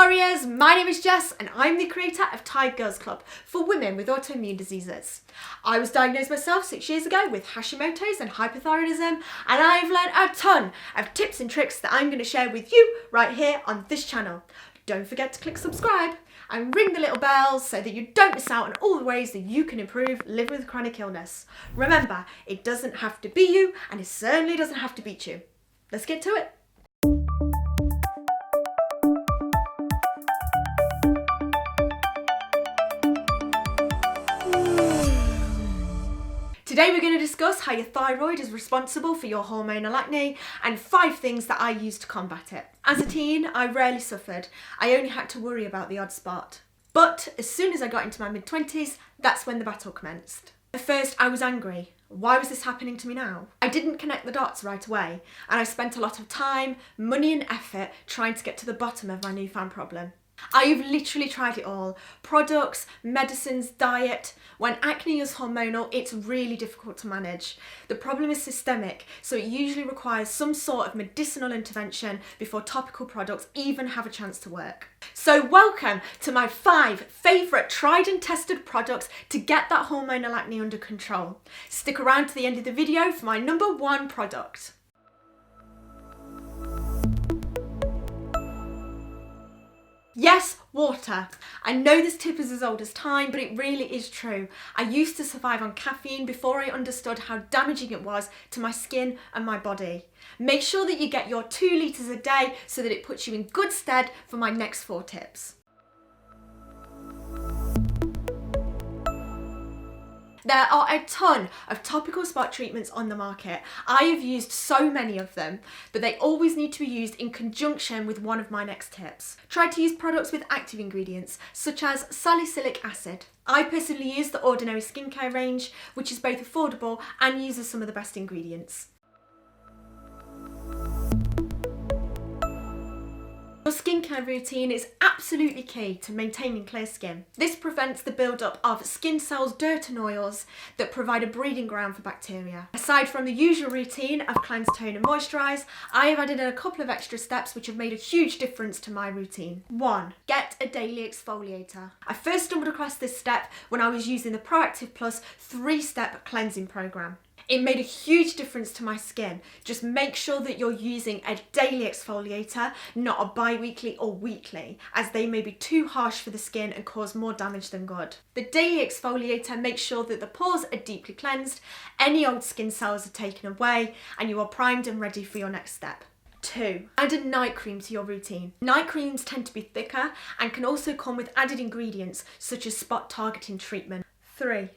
Warriors, my name is Jess and I'm the creator of Tide Girls Club for women with autoimmune diseases. I was diagnosed myself 6 years ago with Hashimoto's and hypothyroidism, and I've learned a ton of tips and tricks that I'm going to share with you right here on this channel. Don't forget to click subscribe and ring the little bells so that you don't miss out on all the ways that you can improve living with chronic illness. Remember, it doesn't have to be you and it certainly doesn't have to beat you. Let's get to it. Today we're going to discuss how your thyroid is responsible for your hormonal acne and 5 things that I use to combat it. As a teen, I rarely suffered. I only had to worry about the odd spot. But as soon as I got into my mid-20s, that's when the battle commenced. At first, I was angry. Why was this happening to me now? I didn't connect the dots right away, and I spent a lot of time, money and effort trying to get to the bottom of my newfound problem. I've literally tried it all. Products, medicines, diet. When acne is hormonal, it's really difficult to manage. The problem is systemic, so it usually requires some sort of medicinal intervention before topical products even have a chance to work. So welcome to my 5 favourite tried and tested products to get that hormonal acne under control. Stick around to the end of the video for my number 1 product. Yes, water. I know this tip is as old as time, but it really is true. I used to survive on caffeine before I understood how damaging it was to my skin and my body. Make sure that you get your 2 litres a day so that it puts you in good stead for my next 4 tips. There are a ton of topical spot treatments on the market. I have used so many of them, but they always need to be used in conjunction with one of my next tips. Try to use products with active ingredients, such as salicylic acid. I personally use the Ordinary skincare range, which is both affordable and uses some of the best ingredients. Your skincare routine is absolutely key to maintaining clear skin. This prevents the build-up of skin cells, dirt and oils that provide a breeding ground for bacteria. Aside from the usual routine of cleanse, tone and moisturise, I have added in a couple of extra steps which have made a huge difference to my routine. 1. Get a daily exfoliator. I first stumbled across this step when I was using the Proactive Plus 3-step cleansing programme. It made a huge difference to my skin. Just make sure that you're using a daily exfoliator, not a bi-weekly or weekly, as they may be too harsh for the skin and cause more damage than good. The daily exfoliator makes sure that the pores are deeply cleansed, any old skin cells are taken away, and you are primed and ready for your next step. 2. Add a night cream to your routine. Night creams tend to be thicker and can also come with added ingredients such as spot targeting treatment. 3.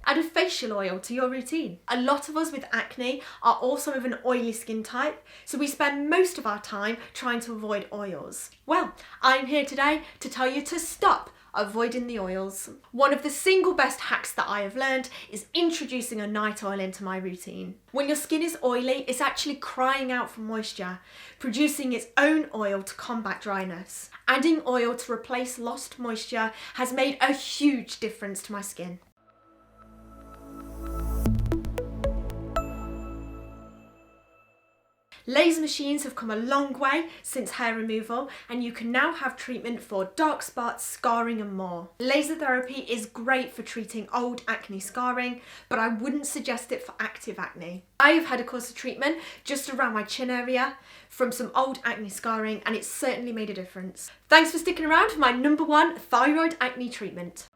Add a facial oil to your routine. A lot of us with acne are also of an oily skin type, so we spend most of our time trying to avoid oils. Well, I'm here today to tell you to stop avoiding the oils. One of the single best hacks that I have learned is introducing a night oil into my routine. When your skin is oily, it's actually crying out for moisture, producing its own oil to combat dryness. Adding oil to replace lost moisture has made a huge difference to my skin. Laser machines have come a long way since hair removal, and you can now have treatment for dark spots, scarring and more. Laser therapy is great for treating old acne scarring, but I wouldn't suggest it for active acne. I have had a course of treatment just around my chin area from some old acne scarring, and it's certainly made a difference. Thanks for sticking around for my number 1 thyroid acne treatment.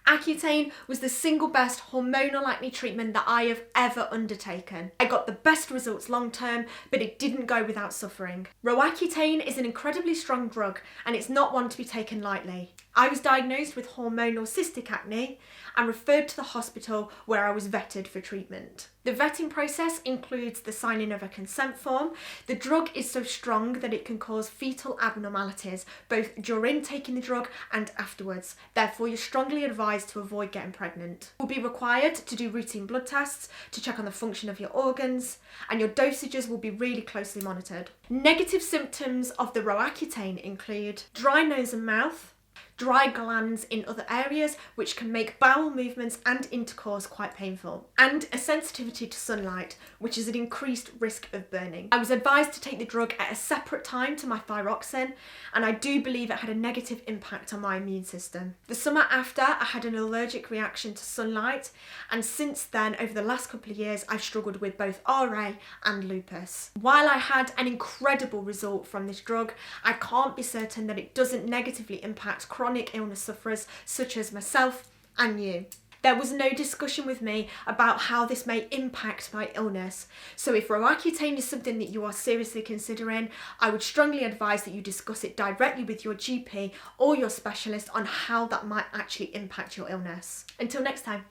Accutane was the single best hormonal acne treatment that I have ever undertaken. I got the best results long term, but it didn't go without suffering. Accutane is an incredibly strong drug and it's not one to be taken lightly. I was diagnosed with hormonal cystic acne and referred to the hospital where I was vetted for treatment. The vetting process includes the signing of a consent form. The drug is so strong that it can cause fetal abnormalities, both during taking the drug and afterwards. Therefore, you're strongly advised to avoid getting pregnant. You'll be required to do routine blood tests to check on the function of your organs, and your dosages will be really closely monitored. Negative symptoms of the Accutane include dry nose and mouth, dry glands in other areas, which can make bowel movements and intercourse quite painful, and a sensitivity to sunlight, which is an increased risk of burning. I was advised to take the drug at a separate time to my thyroxine, and I do believe it had a negative impact on my immune system. The summer after, I had an allergic reaction to sunlight, and since then, over the last couple of years, I've struggled with both RA and lupus. While I had an incredible result from this drug, I can't be certain that it doesn't negatively impact chronic illness sufferers such as myself and you. There was no discussion with me about how this may impact my illness. So if Accutane is something that you are seriously considering, I would strongly advise that you discuss it directly with your GP or your specialist on how that might actually impact your illness. Until next time.